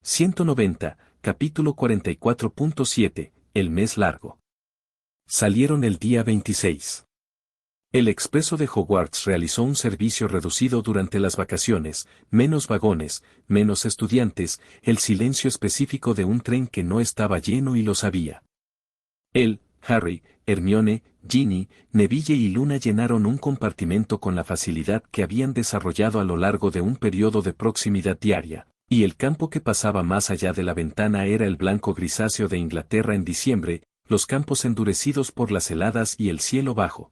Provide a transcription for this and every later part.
190, capítulo 44.7, el mes largo. Salieron el día 26. El expreso de Hogwarts realizó un servicio reducido durante las vacaciones, menos vagones, menos estudiantes, el silencio específico de un tren que no estaba lleno y lo sabía. Él, Harry, Hermione, Ginny, Neville y Luna llenaron un compartimento con la facilidad que habían desarrollado a lo largo de un periodo de proximidad diaria, y el campo que pasaba más allá de la ventana era el blanco grisáceo de Inglaterra en diciembre, los campos endurecidos por las heladas y el cielo bajo.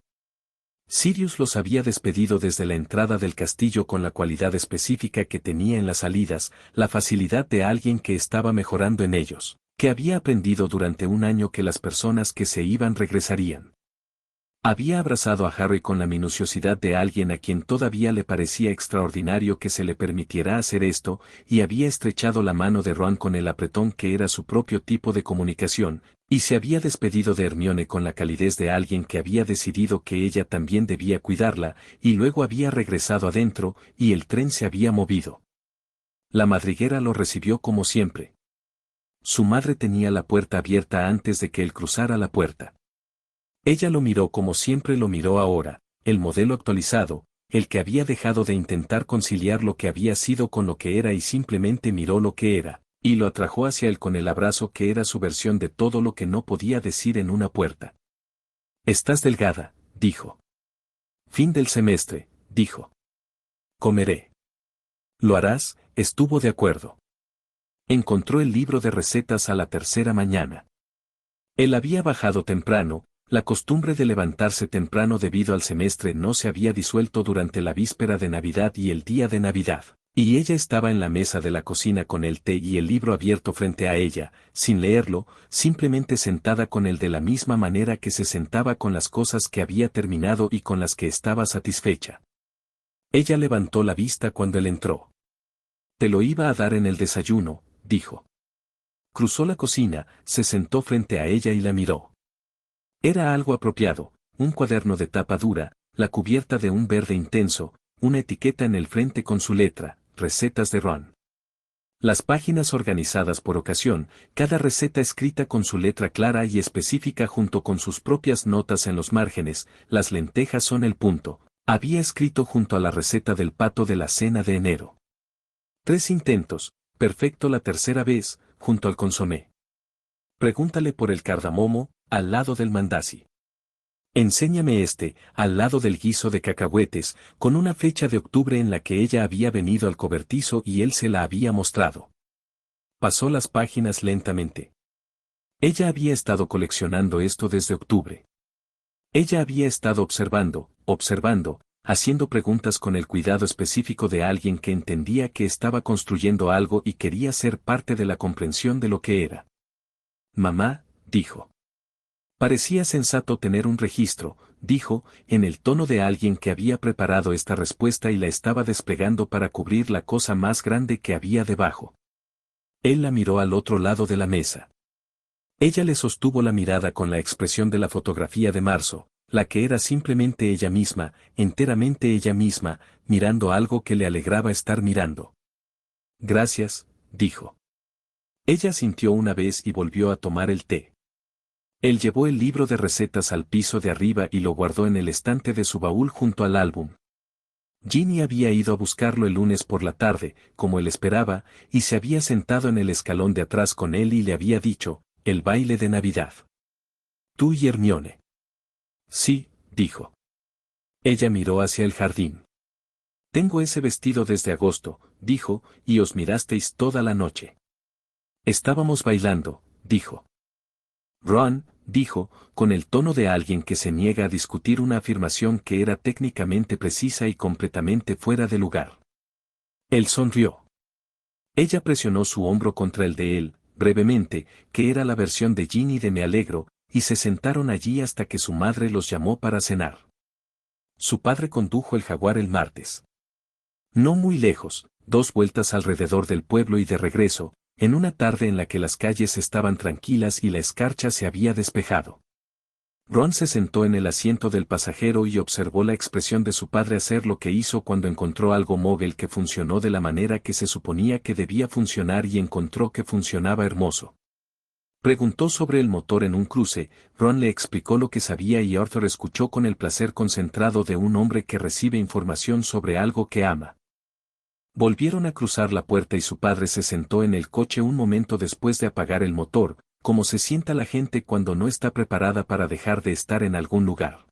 Sirius los había despedido desde la entrada del castillo con la cualidad específica que tenía en las salidas, la facilidad de alguien que estaba mejorando en ellos, que había aprendido durante un año que las personas que se iban regresarían. Había abrazado a Harry con la minuciosidad de alguien a quien todavía le parecía extraordinario que se le permitiera hacer esto, y había estrechado la mano de Ron con el apretón que era su propio tipo de comunicación, y se había despedido de Hermione con la calidez de alguien que había decidido que ella también debía cuidarla, y luego había regresado adentro, y el tren se había movido. La madriguera lo recibió como siempre. Su madre tenía la puerta abierta antes de que él cruzara la puerta. Ella lo miró como siempre lo miró ahora, el modelo actualizado, el que había dejado de intentar conciliar lo que había sido con lo que era y simplemente miró lo que era, y lo atrajo hacia él con el abrazo que era su versión de todo lo que no podía decir en una puerta. «Estás delgada», dijo. «Fin del semestre», dijo. «Comeré». «¿Lo harás?», estuvo de acuerdo. Encontró el libro de recetas a la tercera mañana. Él había bajado temprano. La costumbre de levantarse temprano debido al semestre no se había disuelto durante la víspera de Navidad y el día de Navidad, y ella estaba en la mesa de la cocina con el té y el libro abierto frente a ella, sin leerlo, simplemente sentada con él de la misma manera que se sentaba con las cosas que había terminado y con las que estaba satisfecha. Ella levantó la vista cuando él entró. «Te lo iba a dar en el desayuno», dijo. Cruzó la cocina, se sentó frente a ella y la miró. Era algo apropiado, un cuaderno de tapa dura, la cubierta de un verde intenso, una etiqueta en el frente con su letra, recetas de Ron. Las páginas organizadas por ocasión, cada receta escrita con su letra clara y específica junto con sus propias notas en los márgenes, las lentejas son el punto, había escrito junto a la receta del pato de la cena de enero. 3 intentos, perfecto la tercera vez, junto al consomé. Pregúntale por el cardamomo, al lado del mandasi. Enséñame al lado del guiso de cacahuetes, con una fecha de octubre en la que ella había venido al cobertizo y él se la había mostrado. Pasó las páginas lentamente. Ella había estado coleccionando esto desde octubre. Ella había estado observando, haciendo preguntas con el cuidado específico de alguien que entendía que estaba construyendo algo y quería ser parte de la comprensión de lo que era. «Mamá», dijo. Parecía sensato tener un registro, dijo, en el tono de alguien que había preparado esta respuesta y la estaba desplegando para cubrir la cosa más grande que había debajo. Él la miró al otro lado de la mesa. Ella le sostuvo la mirada con la expresión de la fotografía de marzo, la que era simplemente ella misma, enteramente ella misma, mirando algo que le alegraba estar mirando. «Gracias», dijo. Ella sintió una vez y volvió a tomar el té. Él llevó el libro de recetas al piso de arriba y lo guardó en el estante de su baúl junto al álbum. Ginny había ido a buscarlo el lunes por la tarde, como él esperaba, y se había sentado en el escalón de atrás con él y le había dicho, «El baile de Navidad». «¿Tú y Hermione?» «Sí», dijo. Ella miró hacia el jardín. «Tengo ese vestido desde agosto», dijo, «y os mirasteis toda la noche». «Estábamos bailando», dijo. «Ron», dijo, con el tono de alguien que se niega a discutir una afirmación que era técnicamente precisa y completamente fuera de lugar. Él sonrió. Ella presionó su hombro contra el de él, brevemente, que era la versión de Ginny de Me alegro, y se sentaron allí hasta que su madre los llamó para cenar. Su padre condujo el jaguar el martes. No muy lejos, 2 vueltas alrededor del pueblo y de regreso, en una tarde en la que las calles estaban tranquilas y la escarcha se había despejado. Ron se sentó en el asiento del pasajero y observó la expresión de su padre hacer lo que hizo cuando encontró algo móvil que funcionó de la manera que se suponía que debía funcionar y encontró que funcionaba hermoso. Preguntó sobre el motor en un cruce, Ron le explicó lo que sabía y Arthur escuchó con el placer concentrado de un hombre que recibe información sobre algo que ama. Volvieron a cruzar la puerta y su padre se sentó en el coche un momento después de apagar el motor, como se sienta la gente cuando no está preparada para dejar de estar en algún lugar.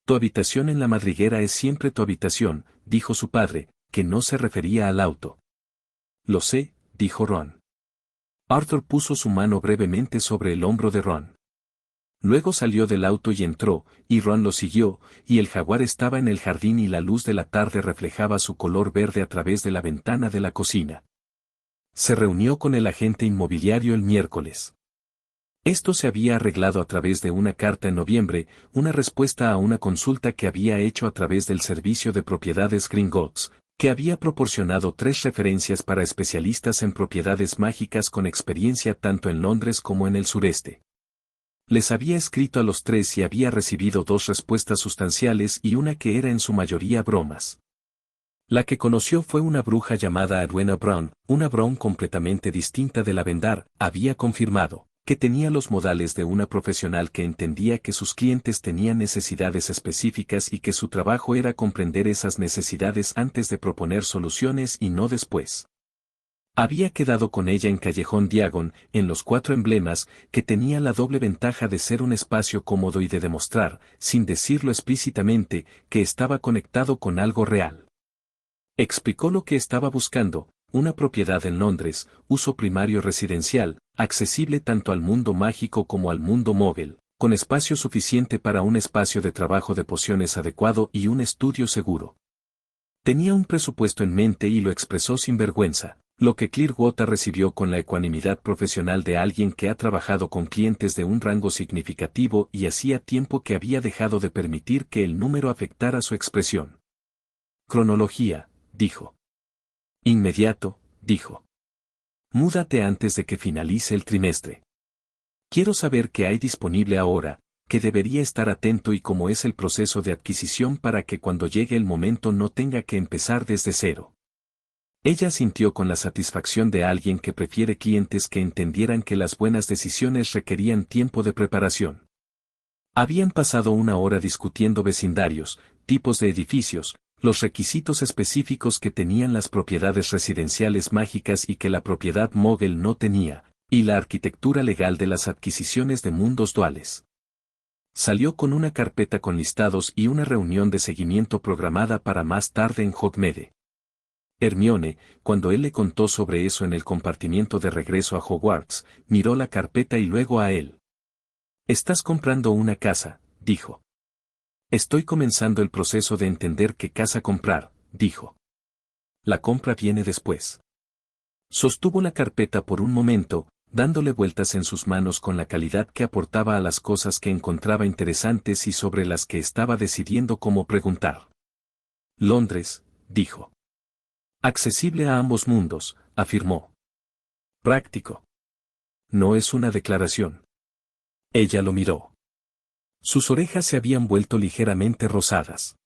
Tu habitación en la madriguera es siempre tu habitación, dijo su padre, que no se refería al auto. Lo sé, dijo Ron. Arthur puso su mano brevemente sobre el hombro de Ron. Luego salió del auto y entró, y Ron lo siguió, y el jaguar estaba en el jardín y la luz de la tarde reflejaba su color verde a través de la ventana de la cocina. Se reunió con el agente inmobiliario el miércoles. Esto se había arreglado a través de una carta en noviembre, una respuesta a una consulta que había hecho a través del servicio de propiedades Gringotts, que había proporcionado 3 referencias para especialistas en propiedades mágicas con experiencia tanto en Londres como en el sureste. Les había escrito a los 3 y había recibido 2 respuestas sustanciales y una que era en su mayoría bromas. La que conoció fue una bruja llamada Edwina Brown, una Brown completamente distinta de la Vendar, había confirmado que tenía los modales de una profesional que entendía que sus clientes tenían necesidades específicas y que su trabajo era comprender esas necesidades antes de proponer soluciones y no después. Había quedado con ella en Callejón Diagon, en los 4 emblemas, que tenía la doble ventaja de ser un espacio cómodo y de demostrar, sin decirlo explícitamente, que estaba conectado con algo real. Explicó lo que estaba buscando, una propiedad en Londres, uso primario residencial, accesible tanto al mundo mágico como al mundo móvil, con espacio suficiente para un espacio de trabajo de pociones adecuado y un estudio seguro. Tenía un presupuesto en mente y lo expresó sin vergüenza, lo que Clearwater recibió con la ecuanimidad profesional de alguien que ha trabajado con clientes de un rango significativo y hacía tiempo que había dejado de permitir que el número afectara su expresión. Cronología, dijo. Inmediato, dijo. Múdate antes de que finalice el trimestre. Quiero saber qué hay disponible ahora, que debería estar atento y cómo es el proceso de adquisición para que cuando llegue el momento no tenga que empezar desde cero. Ella sintió con la satisfacción de alguien que prefiere clientes que entendieran que las buenas decisiones requerían tiempo de preparación. Habían pasado una hora discutiendo vecindarios, tipos de edificios, los requisitos específicos que tenían las propiedades residenciales mágicas y que la propiedad Mogel no tenía, y la arquitectura legal de las adquisiciones de mundos duales. Salió con una carpeta con listados y una reunión de seguimiento programada para más tarde en Hogsmeade. Hermione, cuando él le contó sobre eso en el compartimiento de regreso a Hogwarts, miró la carpeta y luego a él. «Estás comprando una casa», dijo. «Estoy comenzando el proceso de entender qué casa comprar», dijo. «La compra viene después». Sostuvo la carpeta por un momento, dándole vueltas en sus manos con la calidad que aportaba a las cosas que encontraba interesantes y sobre las que estaba decidiendo cómo preguntar. «Londres», dijo. «Accesible a ambos mundos», afirmó. «Práctico». «No es una declaración». Ella lo miró. Sus orejas se habían vuelto ligeramente rosadas.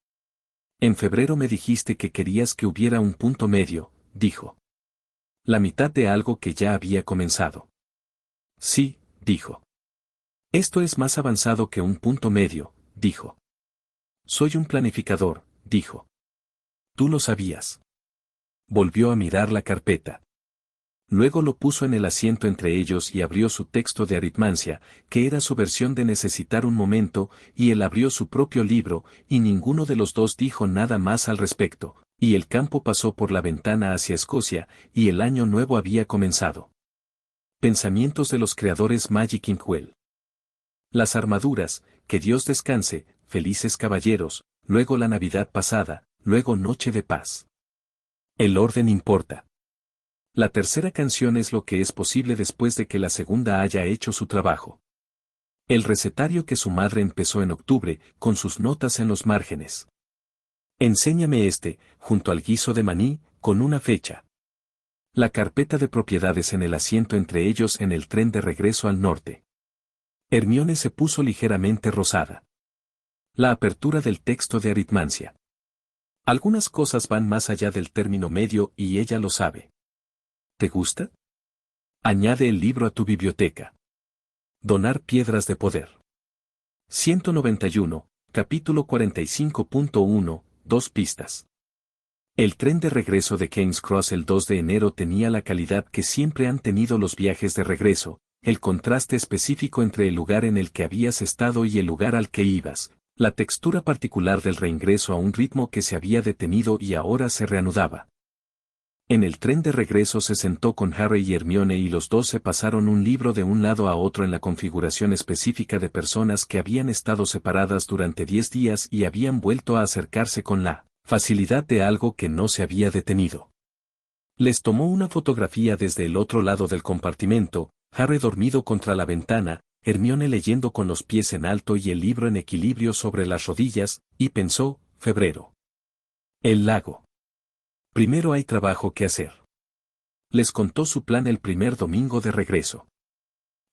«En febrero me dijiste que querías que hubiera un punto medio», dijo. «La mitad de algo que ya había comenzado». «Sí», dijo. «Esto es más avanzado que un punto medio», dijo. «Soy un planificador», dijo. «Tú lo sabías». Volvió a mirar la carpeta. Luego lo puso en el asiento entre ellos y abrió su texto de aritmancia, que era su versión de necesitar un momento, y él abrió su propio libro, y ninguno de los dos dijo nada más al respecto, y el campo pasó por la ventana hacia Escocia, y el año nuevo había comenzado. Pensamientos de los creadores Magic Inkwell. Las armaduras, que Dios descanse, felices caballeros, luego la Navidad pasada, luego Noche de Paz. El orden importa. La tercera canción es lo que es posible después de que la segunda haya hecho su trabajo. El recetario que su madre empezó en octubre, con sus notas en los márgenes. Enséñame este, junto al guiso de maní, con una fecha. La carpeta de propiedades en el asiento entre ellos en el tren de regreso al norte. Hermione se puso ligeramente rosada. La apertura del texto de aritmancia. Algunas cosas van más allá del término medio y ella lo sabe. ¿Te gusta? Añade el libro a tu biblioteca. Donar piedras de poder. 191, capítulo 45.1, 2 pistas. El tren de regreso de King's Cross el 2 de enero tenía la calidad que siempre han tenido los viajes de regreso, el contraste específico entre el lugar en el que habías estado y el lugar al que ibas, la textura particular del reingreso a un ritmo que se había detenido y ahora se reanudaba. En el tren de regreso se sentó con Harry y Hermione y los dos se pasaron un libro de un lado a otro en la configuración específica de personas que habían estado separadas durante 10 días y habían vuelto a acercarse con la facilidad de algo que no se había detenido. Les tomó una fotografía desde el otro lado del compartimento, Harry dormido contra la ventana, Hermione leyendo con los pies en alto y el libro en equilibrio sobre las rodillas, y pensó, febrero. El lago. Primero hay trabajo que hacer. Les contó su plan el primer domingo de regreso.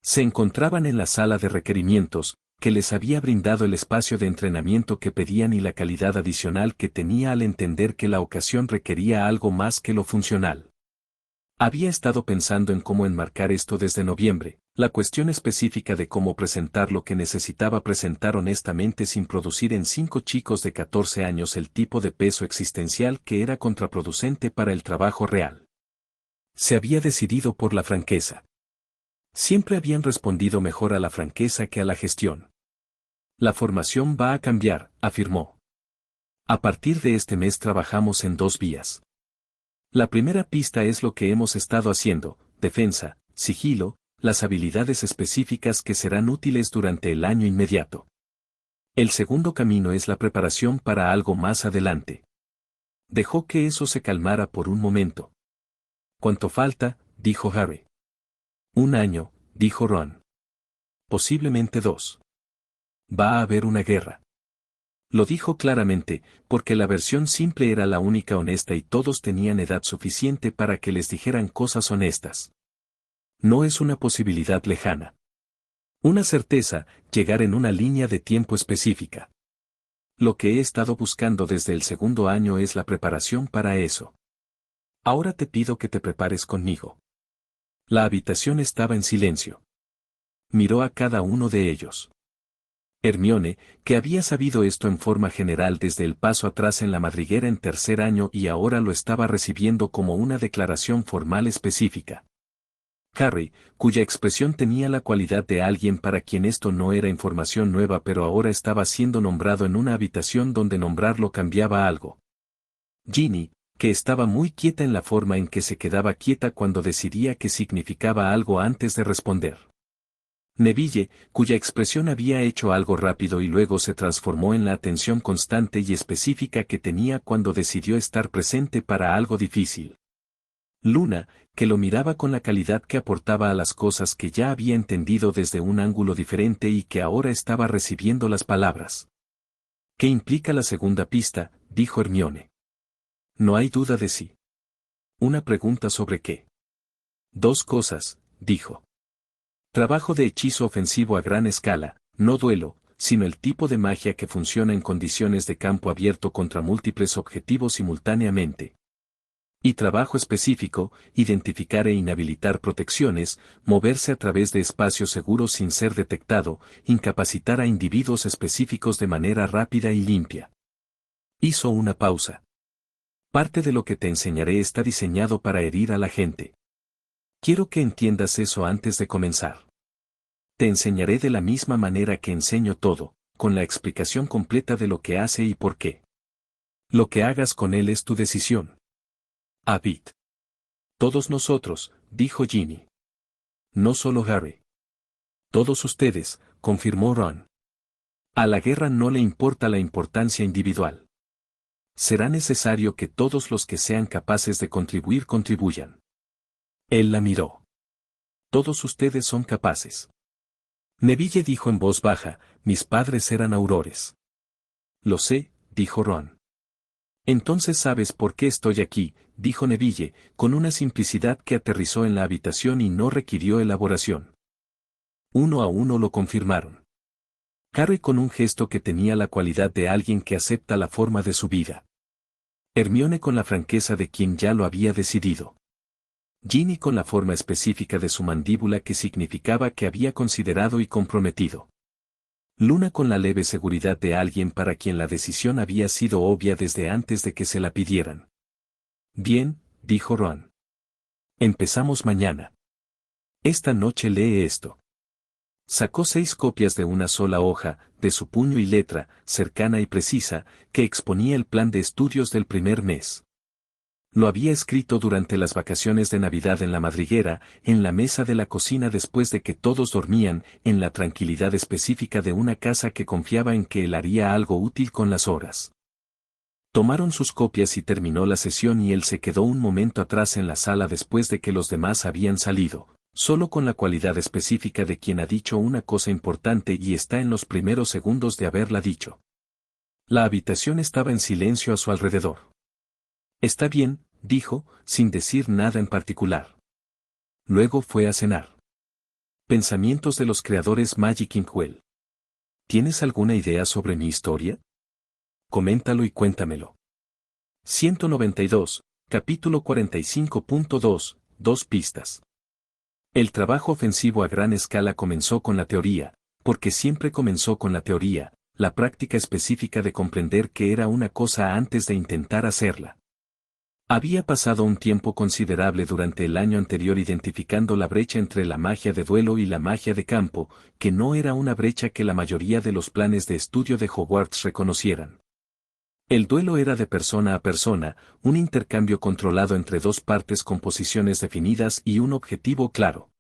Se encontraban en la sala de requerimientos, que les había brindado el espacio de entrenamiento que pedían y la calidad adicional que tenía al entender que la ocasión requería algo más que lo funcional. Había estado pensando en cómo enmarcar esto desde noviembre, la cuestión específica de cómo presentar lo que necesitaba presentar honestamente sin producir en 5 chicos de 14 años el tipo de peso existencial que era contraproducente para el trabajo real. Se había decidido por la franqueza. Siempre habían respondido mejor a la franqueza que a la gestión. La formación va a cambiar, afirmó. A partir de este mes trabajamos en 2 vías. La primera pista es lo que hemos estado haciendo, defensa, sigilo, las habilidades específicas que serán útiles durante el año inmediato. El segundo camino es la preparación para algo más adelante. Dejó que eso se calmara por un momento. ¿Cuánto falta?, dijo Harry. 1 año, dijo Ron. Posiblemente 2. Va a haber una guerra. Lo dijo claramente, porque la versión simple era la única honesta y todos tenían edad suficiente para que les dijeran cosas honestas. No es una posibilidad lejana. Una certeza, llegar en una línea de tiempo específica. Lo que he estado buscando desde el segundo año es la preparación para eso. Ahora te pido que te prepares conmigo. La habitación estaba en silencio. Miró a cada uno de ellos. Hermione, que había sabido esto en forma general desde el paso atrás en la madriguera en tercer año y ahora lo estaba recibiendo como una declaración formal específica. Harry, cuya expresión tenía la cualidad de alguien para quien esto no era información nueva pero ahora estaba siendo nombrado en una habitación donde nombrarlo cambiaba algo. Ginny, que estaba muy quieta en la forma en que se quedaba quieta cuando decidía que significaba algo antes de responder. Neville, cuya expresión había hecho algo rápido y luego se transformó en la atención constante y específica que tenía cuando decidió estar presente para algo difícil. Luna, que lo miraba con la calidad que aportaba a las cosas que ya había entendido desde un ángulo diferente y que ahora estaba recibiendo las palabras. ¿Qué implica la segunda pista?, dijo Hermione. No hay duda de sí. Una pregunta sobre qué. 2 cosas, dijo. Trabajo de hechizo ofensivo a gran escala, no duelo, sino el tipo de magia que funciona en condiciones de campo abierto contra múltiples objetivos simultáneamente. Y trabajo específico, identificar e inhabilitar protecciones, moverse a través de espacios seguros sin ser detectado, incapacitar a individuos específicos de manera rápida y limpia. Hizo una pausa. Parte de lo que te enseñaré está diseñado para herir a la gente. Quiero que entiendas eso antes de comenzar. Te enseñaré de la misma manera que enseño todo, con la explicación completa de lo que hace y por qué. Lo que hagas con él es tu decisión. Abid. Todos nosotros, dijo Ginny. No solo Harry. Todos ustedes, confirmó Ron. A la guerra no le importa la importancia individual. Será necesario que todos los que sean capaces de contribuir contribuyan. Él la miró. Todos ustedes son capaces. Neville dijo en voz baja, mis padres eran aurores. Lo sé, dijo Ron. Entonces sabes por qué estoy aquí, dijo Neville, con una simplicidad que aterrizó en la habitación y no requirió elaboración. Uno a uno lo confirmaron. Harry con un gesto que tenía la cualidad de alguien que acepta la forma de su vida. Hermione con la franqueza de quien ya lo había decidido. Ginny con la forma específica de su mandíbula que significaba que había considerado y comprometido. Luna con la leve seguridad de alguien para quien la decisión había sido obvia desde antes de que se la pidieran. Bien, dijo Ron. Empezamos mañana. Esta noche lee esto. Sacó 6 copias de una sola hoja, de su puño y letra, cercana y precisa, que exponía el plan de estudios del primer mes. Lo había escrito durante las vacaciones de Navidad en la madriguera, en la mesa de la cocina después de que todos dormían, en la tranquilidad específica de una casa que confiaba en que él haría algo útil con las horas. Tomaron sus copias y terminó la sesión y él se quedó un momento atrás en la sala después de que los demás habían salido, solo con la cualidad específica de quien ha dicho una cosa importante y está en los primeros segundos de haberla dicho. La habitación estaba en silencio a su alrededor. Está bien, dijo, sin decir nada en particular. Luego fue a cenar. Pensamientos de los creadores Magic Inkwell. ¿Tienes alguna idea sobre mi historia? Coméntalo y cuéntamelo. 192, capítulo 45.2, 2 pistas. El trabajo ofensivo a gran escala comenzó con la teoría, porque siempre comenzó con la teoría, la práctica específica de comprender que era una cosa antes de intentar hacerla. Había pasado un tiempo considerable durante el año anterior identificando la brecha entre la magia de duelo y la magia de campo, que no era una brecha que la mayoría de los planes de estudio de Hogwarts reconocieran. El duelo era de persona a persona, un intercambio controlado entre dos partes con posiciones definidas y un objetivo claro.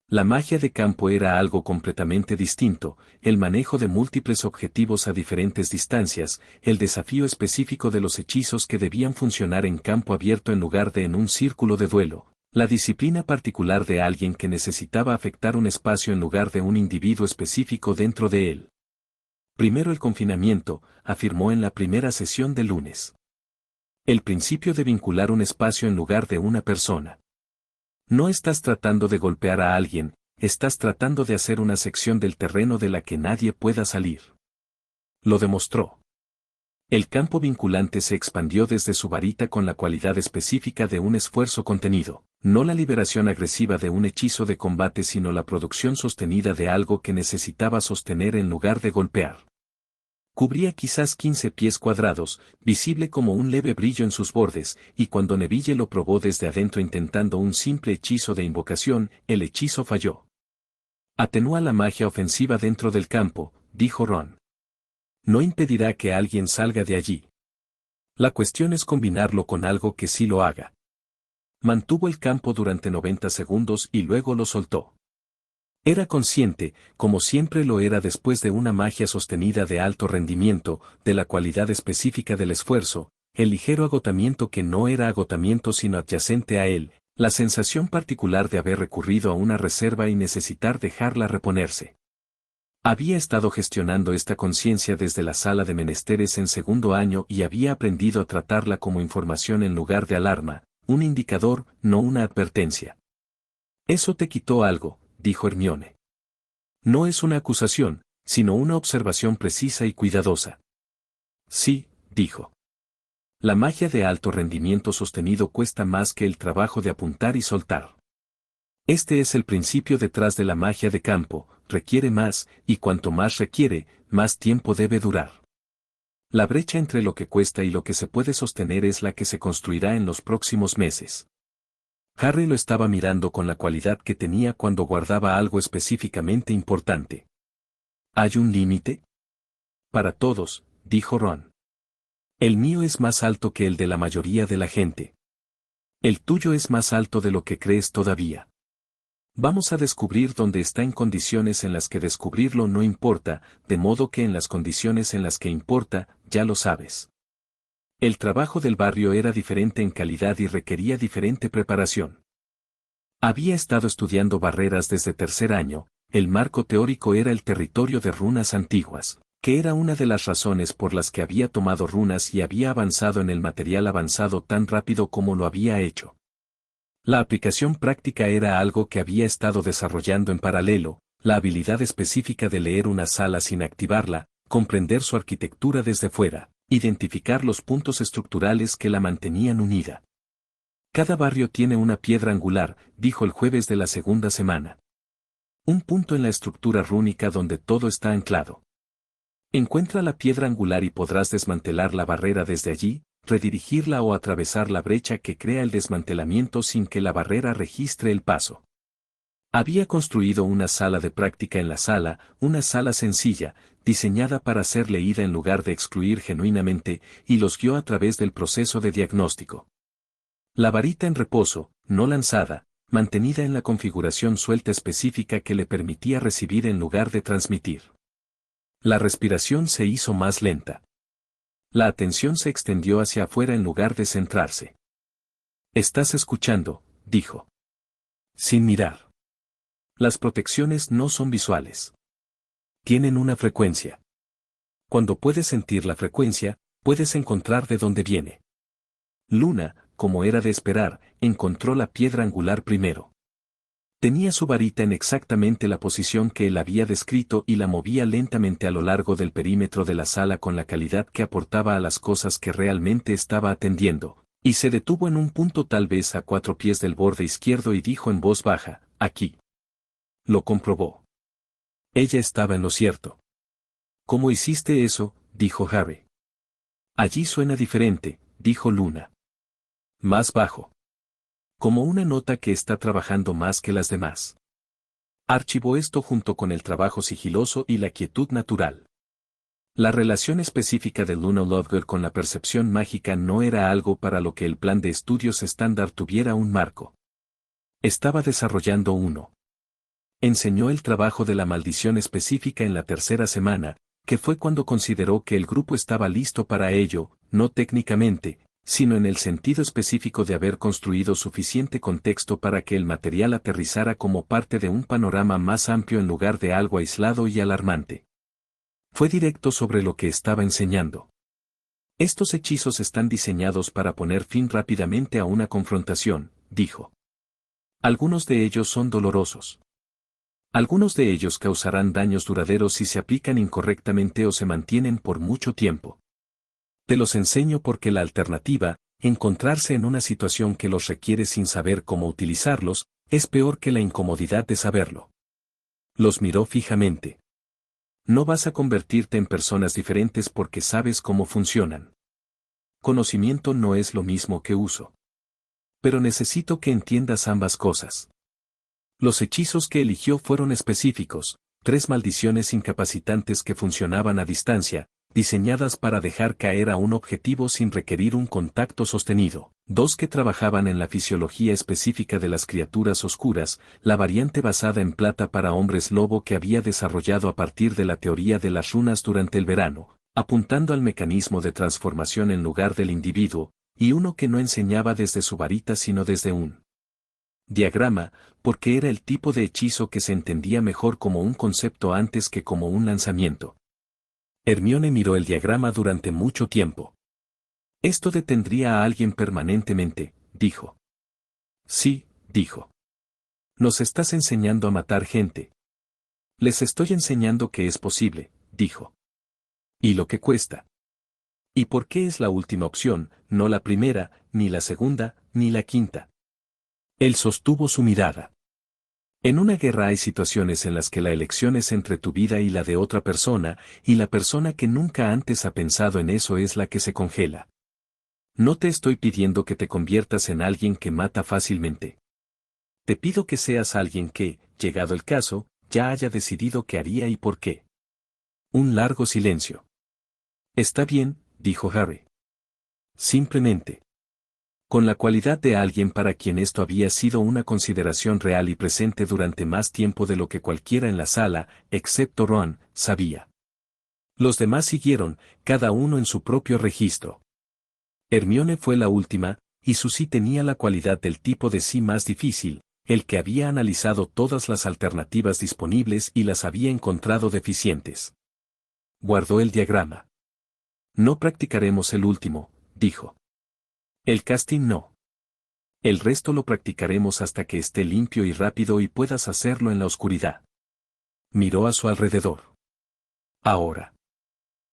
La magia de campo era algo completamente distinto, el manejo de múltiples objetivos a diferentes distancias, el desafío específico de los hechizos que debían funcionar en campo abierto en lugar de en un círculo de duelo, la disciplina particular de alguien que necesitaba afectar un espacio en lugar de un individuo específico dentro de él. Primero el confinamiento, afirmó en la primera sesión de lunes. El principio de vincular un espacio en lugar de una persona. No estás tratando de golpear a alguien, estás tratando de hacer una sección del terreno de la que nadie pueda salir. Lo demostró. El campo vinculante se expandió desde su varita con la cualidad específica de un esfuerzo contenido, no la liberación agresiva de un hechizo de combate sino la producción sostenida de algo que necesitaba sostener en lugar de golpear. Cubría quizás 15 pies cuadrados, visible como un leve brillo en sus bordes, y cuando Neville lo probó desde adentro intentando un simple hechizo de invocación, el hechizo falló. Atenúa la magia ofensiva dentro del campo, dijo Ron. No impedirá que alguien salga de allí. La cuestión es combinarlo con algo que sí lo haga. Mantuvo el campo durante 90 segundos y luego lo soltó. Era consciente, como siempre lo era después de una magia sostenida de alto rendimiento, de la cualidad específica del esfuerzo, el ligero agotamiento que no era agotamiento sino adyacente a él, la sensación particular de haber recurrido a una reserva y necesitar dejarla reponerse. Había estado gestionando esta conciencia desde la sala de menesteres en segundo año y había aprendido a tratarla como información en lugar de alarma, un indicador, no una advertencia. Eso te quitó algo, dijo Hermione. No es una acusación, sino una observación precisa y cuidadosa. Sí, dijo. La magia de alto rendimiento sostenido cuesta más que el trabajo de apuntar y soltar. Este es el principio detrás de la magia de campo, requiere más, y cuanto más requiere, más tiempo debe durar. La brecha entre lo que cuesta y lo que se puede sostener es la que se construirá en los próximos meses. Harry lo estaba mirando con la cualidad que tenía cuando guardaba algo específicamente importante. ¿Hay un límite? Para todos, dijo Ron. El mío es más alto que el de la mayoría de la gente. El tuyo es más alto de lo que crees todavía. Vamos a descubrir dónde está en condiciones en las que descubrirlo no importa, de modo que en las condiciones en las que importa, ya lo sabes. El trabajo del barrio era diferente en calidad y requería diferente preparación. Había estado estudiando barreras desde tercer año, el marco teórico era el territorio de runas antiguas, que era una de las razones por las que había tomado runas y había avanzado en el material avanzado tan rápido como lo había hecho. La aplicación práctica era algo que había estado desarrollando en paralelo, La habilidad específica de leer una sala sin activarla, comprender su arquitectura desde fuera, identificar los puntos estructurales que la mantenían unida. Cada barrio tiene una piedra angular, dijo el jueves de la segunda semana. Un punto en la estructura rúnica donde todo está anclado. Encuentra la piedra angular y podrás desmantelar la barrera desde allí, redirigirla o atravesar la brecha que crea el desmantelamiento sin que la barrera registre el paso. Había construido una sala de práctica en la sala, una sala sencilla, diseñada para ser leída en lugar de excluir genuinamente, y los guió a través del proceso de diagnóstico. La varita en reposo, no lanzada, mantenida en la configuración suelta específica que le permitía recibir en lugar de transmitir. La respiración se hizo más lenta. La atención se extendió hacia afuera en lugar de centrarse. «Estás escuchando», dijo. Sin mirar. Las protecciones no son visuales. Tienen una frecuencia. Cuando puedes sentir la frecuencia, puedes encontrar de dónde viene. Luna, como era de esperar, encontró la piedra angular primero. Tenía su varita en exactamente la posición que él había descrito y la movía lentamente a lo largo del perímetro de la sala con la calidad que aportaba a las cosas que realmente estaba atendiendo, y se detuvo en un punto tal vez a 4 pies del borde izquierdo y dijo en voz baja, «Aquí». Lo comprobó. Ella estaba en lo cierto. «¿Cómo hiciste eso?», dijo Harry. «Allí suena diferente», dijo Luna. «Más bajo. Como una nota que está trabajando más que las demás». Archivó esto junto con el trabajo sigiloso y la quietud natural. La relación específica de Luna Lovegood con la percepción mágica no era algo para lo que el plan de estudios estándar tuviera un marco. Estaba desarrollando uno. Enseñó el trabajo de la maldición específica en la tercera semana, que fue cuando consideró que el grupo estaba listo para ello, no técnicamente, sino en el sentido específico de haber construido suficiente contexto para que el material aterrizara como parte de un panorama más amplio en lugar de algo aislado y alarmante. Fue directo sobre lo que estaba enseñando. Estos hechizos están diseñados para poner fin rápidamente a una confrontación, dijo. Algunos de ellos son dolorosos. Algunos de ellos causarán daños duraderos si se aplican incorrectamente o se mantienen por mucho tiempo. Te los enseño porque la alternativa, encontrarse en una situación que los requiere sin saber cómo utilizarlos, es peor que la incomodidad de saberlo. Los miró fijamente. No vas a convertirte en personas diferentes porque sabes cómo funcionan. Conocimiento no es lo mismo que uso. Pero necesito que entiendas ambas cosas. Los hechizos que eligió fueron específicos, 3 maldiciones incapacitantes que funcionaban a distancia, diseñadas para dejar caer a un objetivo sin requerir un contacto sostenido, 2 que trabajaban en la fisiología específica de las criaturas oscuras, la variante basada en plata para hombres lobo que había desarrollado a partir de la teoría de las runas durante el verano, apuntando al mecanismo de transformación en lugar del individuo, y uno que no enseñaba desde su varita sino desde un diagrama, porque era el tipo de hechizo que se entendía mejor como un concepto antes que como un lanzamiento. Hermione miró el diagrama durante mucho tiempo. Esto detendría a alguien permanentemente, dijo. Sí, dijo. Nos estás enseñando a matar gente. Les estoy enseñando que es posible, dijo. ¿Y lo que cuesta? ¿Y por qué es la última opción, no la primera, ni la segunda, ni la quinta? Él sostuvo su mirada. En una guerra hay situaciones en las que la elección es entre tu vida y la de otra persona, y la persona que nunca antes ha pensado en eso es la que se congela. No te estoy pidiendo que te conviertas en alguien que mata fácilmente. Te pido que seas alguien que, llegado el caso, ya haya decidido qué haría y por qué. Un largo silencio. Está bien, dijo Harry. Simplemente. Con la cualidad de alguien para quien esto había sido una consideración real y presente durante más tiempo de lo que cualquiera en la sala, excepto Ron, sabía. Los demás siguieron, cada uno en su propio registro. Hermione fue la última, y su sí tenía la cualidad del tipo de sí más difícil, el que había analizado todas las alternativas disponibles y las había encontrado deficientes. Guardó el diagrama. No practicaremos el último, dijo. El casting no. El resto lo practicaremos hasta que esté limpio y rápido y puedas hacerlo en la oscuridad. Miró a su alrededor. Ahora.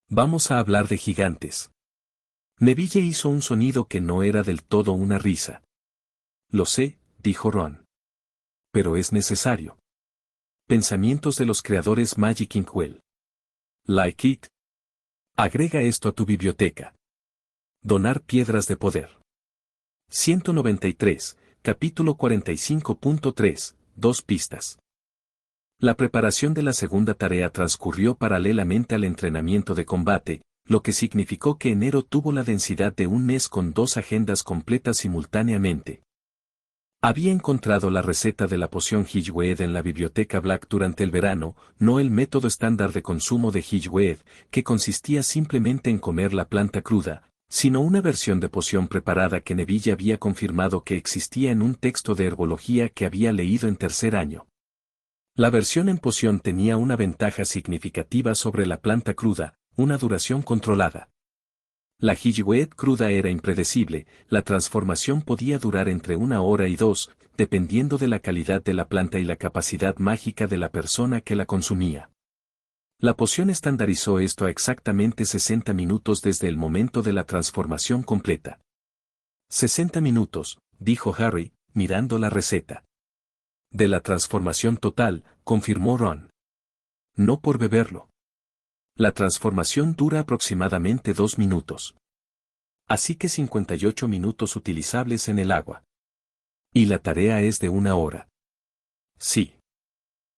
Vamos a hablar de gigantes. Neville hizo un sonido que no era del todo una risa. Lo sé, dijo Ron. Pero es necesario. Pensamientos de los creadores Magic Inkwell. Like it. Agrega esto a tu biblioteca. Donar piedras de poder. 193, capítulo 45.3, 2 pistas. La preparación de la segunda tarea transcurrió paralelamente al entrenamiento de combate, lo que significó que enero tuvo la densidad de un mes con 2 agendas completas simultáneamente. Había encontrado la receta de la poción Hillweed en la biblioteca Black durante el verano, no el método estándar de consumo de Hillweed, que consistía simplemente en comer la planta cruda, sino una versión de poción preparada que Neville había confirmado que existía en un texto de herbología que había leído en tercer año. La versión en poción tenía una ventaja significativa sobre la planta cruda, una duración controlada. La Hillweed cruda era impredecible, la transformación podía durar entre 1 hora y 2, dependiendo de la calidad de la planta y la capacidad mágica de la persona que la consumía. La poción estandarizó esto a exactamente 60 minutos desde el momento de la transformación completa. 60 minutos, dijo Harry, mirando la receta. De la transformación total, confirmó Ron. No por beberlo. La transformación dura aproximadamente 2 minutos. Así que 58 minutos utilizables en el agua. Y la tarea es de 1 hora. Sí.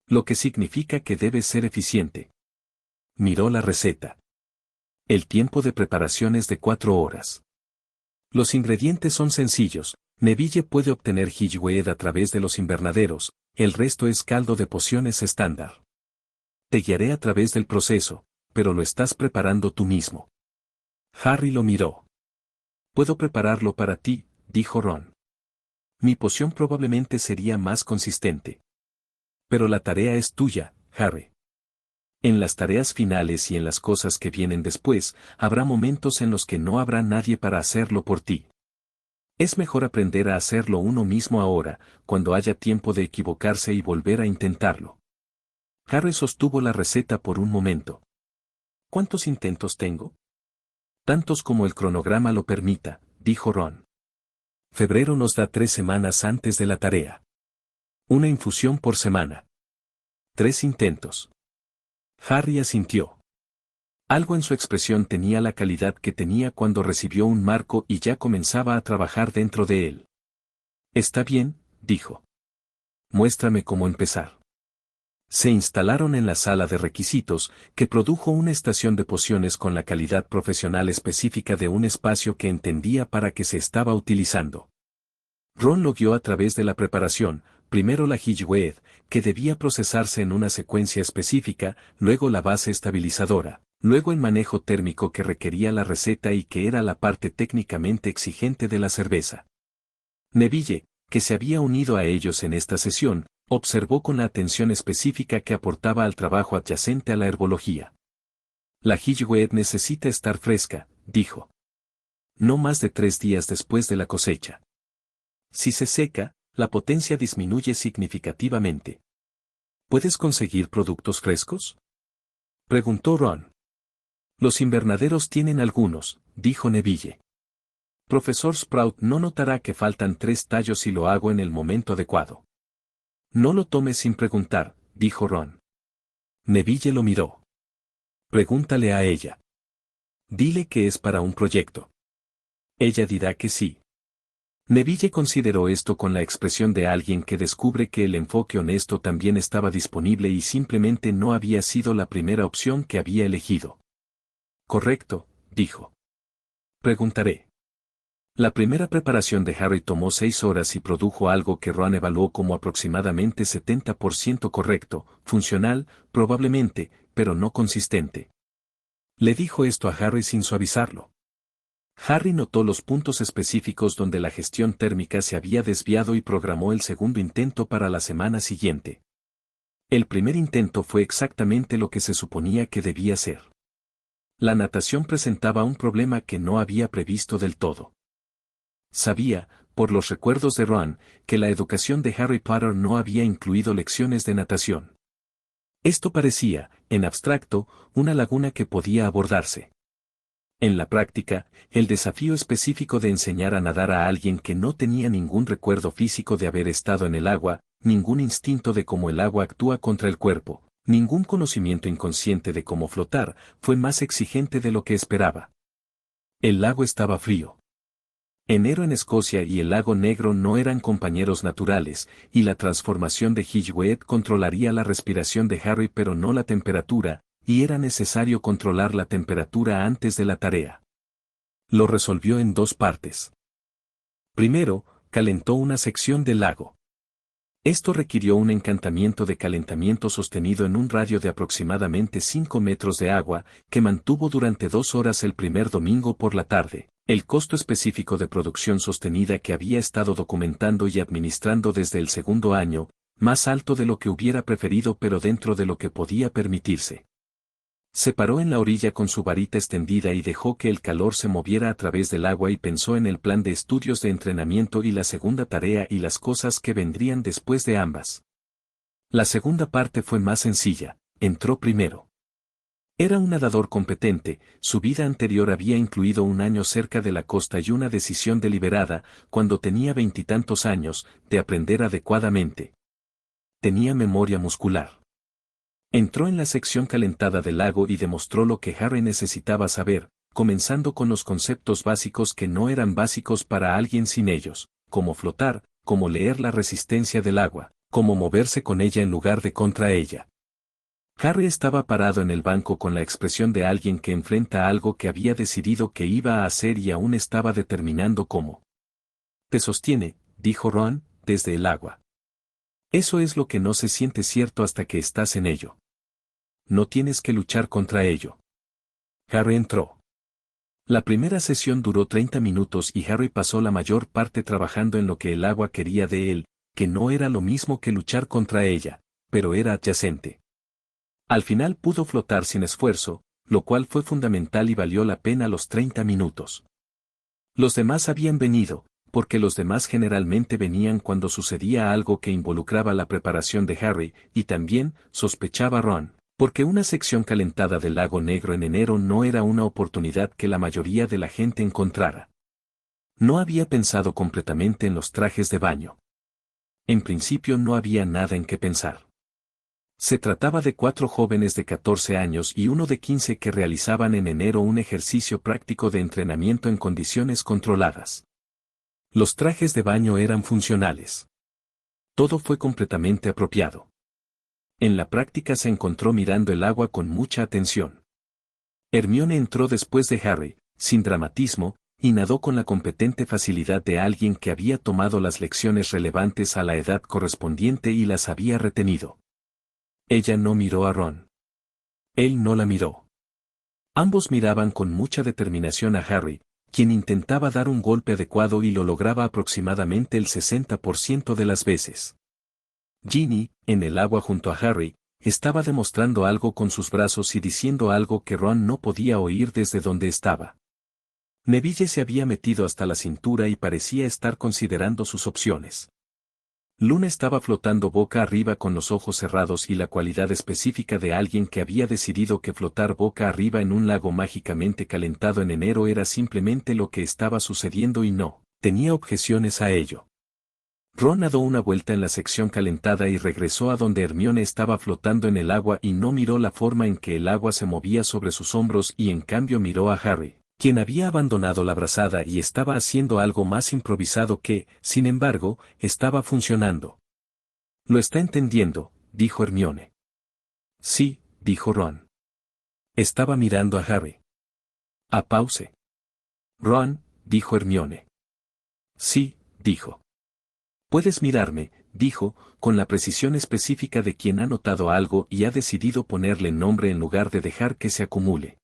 Lo que significa que debe ser eficiente. Miró la receta. El tiempo de preparación es de 4 horas. Los ingredientes son sencillos. Neville puede obtener Hillweed a través de los invernaderos, el resto es caldo de pociones estándar. Te guiaré a través del proceso, pero lo estás preparando tú mismo. Harry lo miró. Puedo prepararlo para ti, dijo Ron. Mi poción probablemente sería más consistente. Pero la tarea es tuya, Harry. En las tareas finales y en las cosas que vienen después, habrá momentos en los que no habrá nadie para hacerlo por ti. Es mejor aprender a hacerlo uno mismo ahora, cuando haya tiempo de equivocarse y volver a intentarlo. Harry sostuvo la receta por un momento. ¿Cuántos intentos tengo? Tantos como el cronograma lo permita, dijo Ron. Febrero nos da 3 semanas antes de la tarea. Una infusión por semana. 3 intentos. Harry asintió. Algo en su expresión tenía la calidad que tenía cuando recibió un marco y ya comenzaba a trabajar dentro de él. Está bien, dijo. Muéstrame cómo empezar. Se instalaron en la sala de requisitos, que produjo una estación de pociones con la calidad profesional específica de un espacio que entendía para qué se estaba utilizando. Ron lo guió a través de la preparación, primero la Hillweed, que debía procesarse en una secuencia específica, luego la base estabilizadora, luego el manejo térmico que requería la receta y que era la parte técnicamente exigente de la cerveza. Neville, que se había unido a ellos en esta sesión, observó con la atención específica que aportaba al trabajo adyacente a la herbología. La Hillweed necesita estar fresca, dijo. No más de 3 días después de la cosecha. Si se seca, la potencia disminuye significativamente. ¿Puedes conseguir productos frescos? Preguntó Ron. Los invernaderos tienen algunos, dijo Neville. Profesor Sprout no notará que faltan 3 tallos si lo hago en el momento adecuado. No lo tomes sin preguntar, dijo Ron. Neville lo miró. Pregúntale a ella. Dile que es para un proyecto. Ella dirá que sí. Neville consideró esto con la expresión de alguien que descubre que el enfoque honesto también estaba disponible y simplemente no había sido la primera opción que había elegido. Correcto, dijo. Preguntaré. La primera preparación de Harry tomó 6 horas y produjo algo que Ron evaluó como aproximadamente 70% correcto, funcional, probablemente, pero no consistente. Le dijo esto a Harry sin suavizarlo. Harry notó los puntos específicos donde la gestión térmica se había desviado y programó el segundo intento para la semana siguiente. El primer intento fue exactamente lo que se suponía que debía ser. La natación presentaba un problema que no había previsto del todo. Sabía, por los recuerdos de Ron, que la educación de Harry Potter no había incluido lecciones de natación. Esto parecía, en abstracto, una laguna que podía abordarse. En la práctica, el desafío específico de enseñar a nadar a alguien que no tenía ningún recuerdo físico de haber estado en el agua, ningún instinto de cómo el agua actúa contra el cuerpo, ningún conocimiento inconsciente de cómo flotar, fue más exigente de lo que esperaba. El lago estaba frío. Enero en Escocia y el lago Negro no eran compañeros naturales, y la transformación de Hillwet controlaría la respiración de Harry pero no la temperatura, y era necesario controlar la temperatura antes de la tarea. Lo resolvió en dos partes. Primero, calentó una sección del lago. Esto requirió un encantamiento de calentamiento sostenido en un radio de aproximadamente 5 metros de agua, que mantuvo durante 2 horas el primer domingo por la tarde. El costo específico de producción sostenida que había estado documentando y administrando desde el segundo año, más alto de lo que hubiera preferido pero dentro de lo que podía permitirse. Se paró en la orilla con su varita extendida y dejó que el calor se moviera a través del agua y pensó en el plan de estudios de entrenamiento y la segunda tarea y las cosas que vendrían después de ambas. La segunda parte fue más sencilla, entró primero. Era un nadador competente, su vida anterior había incluido un año cerca de la costa y una decisión deliberada, cuando tenía 20 años, de aprender adecuadamente. Tenía memoria muscular. Entró en la sección calentada del lago y demostró lo que Harry necesitaba saber, comenzando con los conceptos básicos que no eran básicos para alguien sin ellos, cómo flotar, cómo leer la resistencia del agua, cómo moverse con ella en lugar de contra ella. Harry estaba parado en el banco con la expresión de alguien que enfrenta algo que había decidido que iba a hacer y aún estaba determinando cómo. Te sostiene, dijo Ron, desde el agua. Eso es lo que no se siente cierto hasta que estás en ello. No tienes que luchar contra ello. Harry entró. La primera sesión duró 30 minutos y Harry pasó la mayor parte trabajando en lo que el agua quería de él, que no era lo mismo que luchar contra ella, pero era adyacente. Al final pudo flotar sin esfuerzo, lo cual fue fundamental y valió la pena los 30 minutos. Los demás habían venido, porque los demás generalmente venían cuando sucedía algo que involucraba la preparación de Harry, y también, sospechaba Ron, porque una sección calentada del lago Negro en enero no era una oportunidad que la mayoría de la gente encontrara. No había pensado completamente en los trajes de baño. En principio no había nada en qué pensar. Se trataba de 4 jóvenes de 14 años y uno de 15 que realizaban en enero un ejercicio práctico de entrenamiento en condiciones controladas. Los trajes de baño eran funcionales. Todo fue completamente apropiado. En la práctica se encontró mirando el agua con mucha atención. Hermione entró después de Harry, sin dramatismo, y nadó con la competente facilidad de alguien que había tomado las lecciones relevantes a la edad correspondiente y las había retenido. Ella no miró a Ron. Él no la miró. Ambos miraban con mucha determinación a Harry, quien intentaba dar un golpe adecuado y lo lograba aproximadamente el 60% de las veces. Ginny, en el agua junto a Harry, estaba demostrando algo con sus brazos y diciendo algo que Ron no podía oír desde donde estaba. Neville se había metido hasta la cintura y parecía estar considerando sus opciones. Luna estaba flotando boca arriba con los ojos cerrados y la cualidad específica de alguien que había decidido que flotar boca arriba en un lago mágicamente calentado en enero era simplemente lo que estaba sucediendo y no tenía objeciones a ello. Ron nadó una vuelta en la sección calentada y regresó a donde Hermione estaba flotando en el agua y no miró la forma en que el agua se movía sobre sus hombros y en cambio miró a Harry, quien había abandonado la brazada y estaba haciendo algo más improvisado que, sin embargo, estaba funcionando. «Lo está entendiendo», dijo Hermione. «Sí», dijo Ron. Estaba mirando a Harry. «A pause». «Ron», dijo Hermione. «Sí», dijo. «Puedes mirarme», dijo, con la precisión específica de quien ha notado algo y ha decidido ponerle nombre en lugar de dejar que se acumule.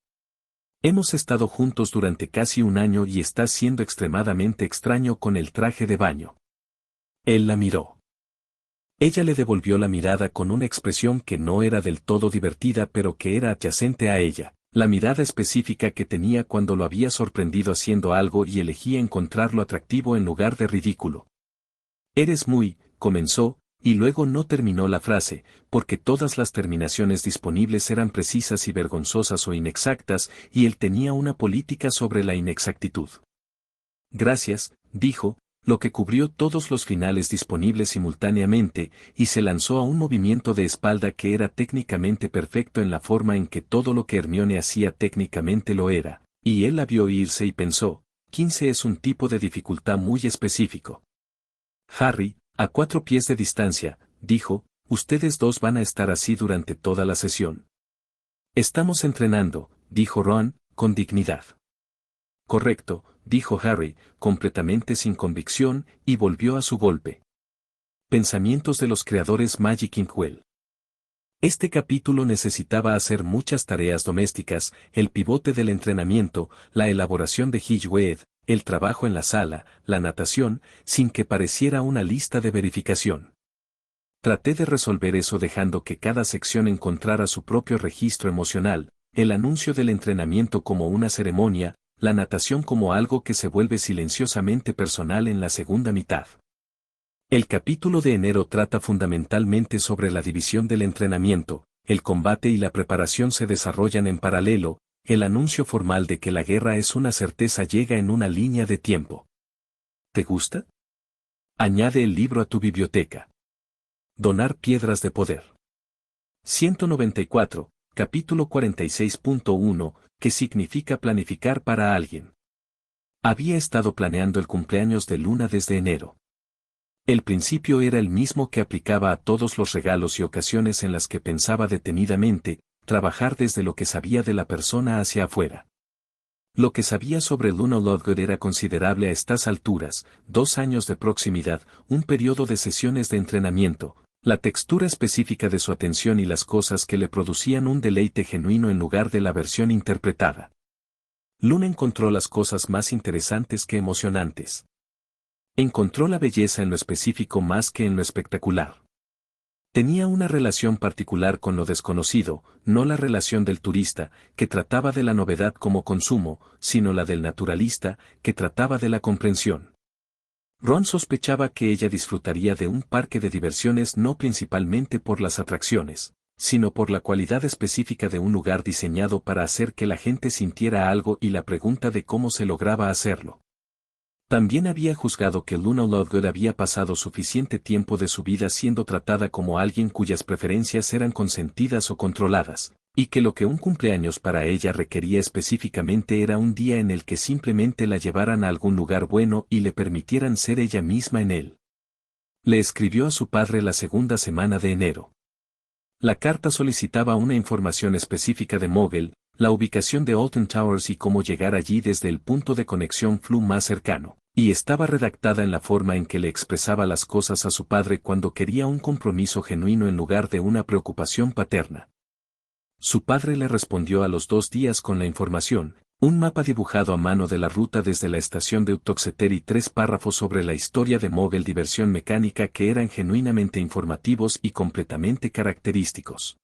Hemos estado juntos durante casi un año y estás siendo extremadamente extraño con el traje de baño. Él la miró. Ella le devolvió la mirada con una expresión que no era del todo divertida pero que era adyacente a ella, la mirada específica que tenía cuando lo había sorprendido haciendo algo y elegía encontrarlo atractivo en lugar de ridículo. «Eres muy», comenzó, y luego no terminó la frase, porque todas las terminaciones disponibles eran precisas y vergonzosas o inexactas, y él tenía una política sobre la inexactitud. Gracias, dijo, lo que cubrió todos los finales disponibles simultáneamente, y se lanzó a un movimiento de espalda que era técnicamente perfecto en la forma en que todo lo que Hermione hacía técnicamente lo era, y él la vio irse y pensó, 15 es un tipo de dificultad muy específico. Harry, a 4 pies de distancia, dijo, ustedes dos van a estar así durante toda la sesión. Estamos entrenando, dijo Ron, con dignidad. Correcto, dijo Harry, completamente sin convicción, y volvió a su golpe. Pensamientos de los creadores Magic Inkwell. Este capítulo necesitaba hacer muchas tareas domésticas, el pivote del entrenamiento, la elaboración de Hedwig, el trabajo en la sala, la natación, sin que pareciera una lista de verificación. Traté de resolver eso dejando que cada sección encontrara su propio registro emocional, el anuncio del entrenamiento como una ceremonia, la natación como algo que se vuelve silenciosamente personal en la segunda mitad. El capítulo de enero trata fundamentalmente sobre la división del entrenamiento, el combate y la preparación se desarrollan en paralelo, el anuncio formal de que la guerra es una certeza llega en una línea de tiempo. ¿Te gusta? Añade el libro a tu biblioteca. Donar piedras de poder. 194, capítulo 46.1, que significa planificar para alguien. Había estado planeando el cumpleaños de Luna desde enero. El principio era el mismo que aplicaba a todos los regalos y ocasiones en las que pensaba detenidamente, trabajar desde lo que sabía de la persona hacia afuera. Lo que sabía sobre Luna Lovegood era considerable a estas alturas, 2 años de proximidad, un periodo de sesiones de entrenamiento, la textura específica de su atención y las cosas que le producían un deleite genuino en lugar de la versión interpretada. Luna encontró las cosas más interesantes que emocionantes. Encontró la belleza en lo específico más que en lo espectacular. Tenía una relación particular con lo desconocido, no la relación del turista, que trataba de la novedad como consumo, sino la del naturalista, que trataba de la comprensión. Ron sospechaba que ella disfrutaría de un parque de diversiones no principalmente por las atracciones, sino por la cualidad específica de un lugar diseñado para hacer que la gente sintiera algo y la pregunta de cómo se lograba hacerlo. También había juzgado que Luna Lovegood había pasado suficiente tiempo de su vida siendo tratada como alguien cuyas preferencias eran consentidas o controladas, y que lo que un cumpleaños para ella requería específicamente era un día en el que simplemente la llevaran a algún lugar bueno y le permitieran ser ella misma en él. Le escribió a su padre la segunda semana de enero. La carta solicitaba una información específica de Mogel, la ubicación de Alton Towers y cómo llegar allí desde el punto de conexión Flu más cercano, y estaba redactada en la forma en que le expresaba las cosas a su padre cuando quería un compromiso genuino en lugar de una preocupación paterna. Su padre le respondió a los 2 días con la información, un mapa dibujado a mano de la ruta desde la estación de Uttoxeter y 3 párrafos sobre la historia de Mogel diversión mecánica que eran genuinamente informativos y completamente característicos.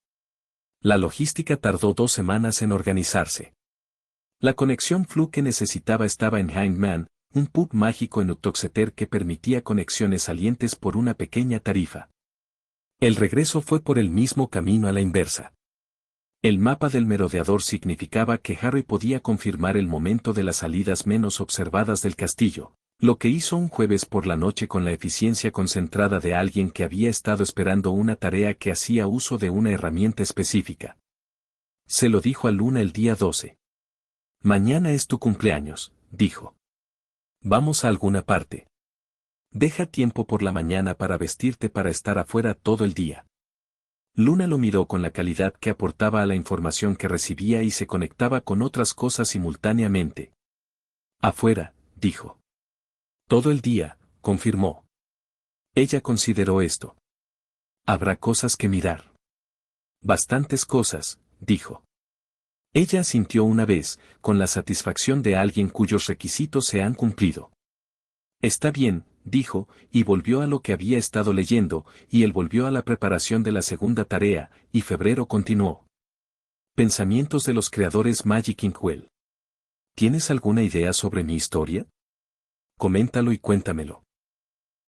La logística tardó 2 semanas en organizarse. La conexión Flu que necesitaba estaba en Hindman, un pub mágico en Uttoxeter que permitía conexiones salientes por una pequeña tarifa. El regreso fue por el mismo camino a la inversa. El mapa del merodeador significaba que Harry podía confirmar el momento de las salidas menos observadas del castillo, lo que hizo un jueves por la noche con la eficiencia concentrada de alguien que había estado esperando una tarea que hacía uso de una herramienta específica. Se lo dijo a Luna el día 12. Mañana es tu cumpleaños, dijo. Vamos a alguna parte. Deja tiempo por la mañana para vestirte para estar afuera todo el día. Luna lo miró con la calidad que aportaba a la información que recibía y se conectaba con otras cosas simultáneamente. Afuera, dijo. Todo el día, confirmó. Ella consideró esto. Habrá cosas que mirar. Bastantes cosas, dijo. Ella asintió una vez, con la satisfacción de alguien cuyos requisitos se han cumplido. Está bien, dijo, y volvió a lo que había estado leyendo, y él volvió a la preparación de la segunda tarea, y febrero continuó. Pensamientos de los creadores Magic Inkwell. ¿Tienes alguna idea sobre mi historia? Coméntalo y cuéntamelo.